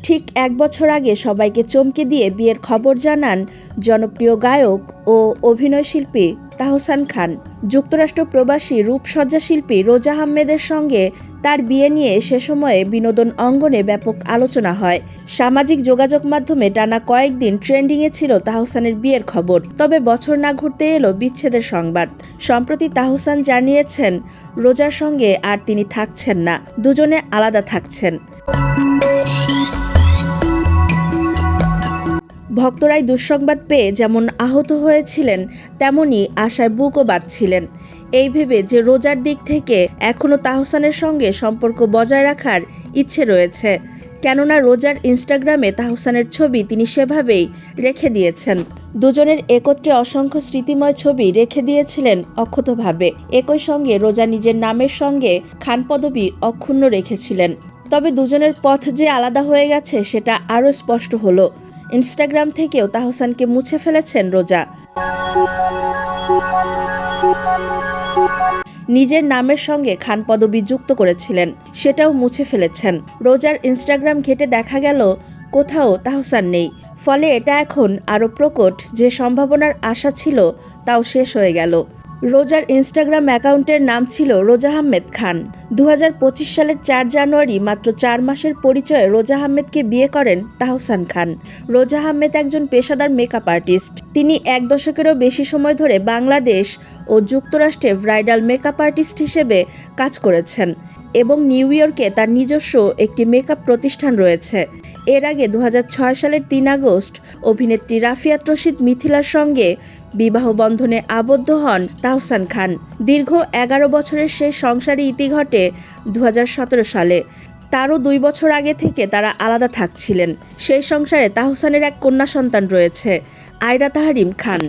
ঠিক ১ বছর আগে সবাইকে চমকে দিয়ে বিয়ের খবর জানান জনপ্রিয় গায়ক ও অভিনয়শিল্পী তাহসান খান। যুক্তরাষ্ট্র প্রবাসী রূপসজ্জা শিল্পী রোজা আহমেদের সঙ্গে তার বিয়ে নিয়ে সে সময়ে বিনোদন অঙ্গনে ব্যাপক আলোচনা হয়। সামাজিক যোগাযোগ মাধ্যমে টানা কয়েকদিন ট্রেন্ডিংয়ে ছিল তাহসানের বিয়ের খবর। তবে বছর না ঘুরতে এলো বিচ্ছেদের সংবাদ। সম্প্রতি তাহসান জানিয়েছেন রোজার সঙ্গে আর তিনি থাকছেন না, দুজনে আলাদা থাকছেন। ভক্তরাই দুঃসংবাদ পেয়ে যেমন আহত হয়েছিলেন, তেমনি আশায় বুকও বাঁধছিলেন, এই ভেবে যে রোজার দিক থেকে এখনও তাহসানের সঙ্গে সম্পর্ক বজায় রাখার ইচ্ছে রয়েছে। কেননা রোজার ইনস্টাগ্রামে তাহসানের ছবি তিনি সেভাবেই রেখে দিয়েছেন। দুজনের একত্রে অসংখ্য স্মৃতিময় ছবি রেখে দিয়েছিলেন অক্ষতভাবে। একই সঙ্গে রোজা নিজের নামের সঙ্গে খান পদবি অক্ষুণ্ণ রেখেছিলেন। তবে দুজনের পথ যে আলাদা হয়ে গেছে সেটা আরও স্পষ্ট হলো। ইনস্টাগ্রাম থেকেও তাহসানকে মুছে ফেলেছেন রোজা। নিজের নামের সঙ্গে খান পদবি যুক্ত করেছিলেন, সেটাও মুছে ফেলেছেন। রোজার ইনস্টাগ্রাম ঘেঁটে দেখা গেল কোথাও তাহসান নেই। ফলে এটা এখন আরও প্রকট যে সম্ভাবনার আশা ছিল তাও শেষ হয়ে গেল। রোজার ইনস্টাগ্রাম অ্যাকাউন্টের নাম ছিল রোজা আহমেদ খান। 2025 সালের 4 জানুয়ারি মাত্র 4 মাসের পরিচয়ে রোজা আহমেদকে বিয়ে করেন তাহসান খান। রোজা আহমেদ একজন পেশাদার মেকআপ আর্টিস্ট। তিনি 1 দশকেরও বেশি সময় ধরে বাংলাদেশ ও যুক্তরাষ্ট্রে ব্রাইডাল মেকআপ আর্টিস্ট হিসেবে কাজ করেছেন এবং নিউ ইয়র্কে তার নিজস্ব একটি মেকআপ প্রতিষ্ঠান রয়েছে। এর আগে 2006 সালের 3 আগস্ট অভিনেত্রী রাফিয়াত রশিদ মিথিলার সঙ্গে বিবাহ বন্ধনে আবদ্ধ হন তাহসান খান। দীর্ঘ 11 বছরের সেই সংসারী ইতি ঘটে 2017 সালে। তারও 2 বছর আগে থেকে তারা আলাদা থাকছিলেন। সেই সংসারে তাহসানের এক কন্যা সন্তান রয়েছে, আয়রা তাহরিম খান।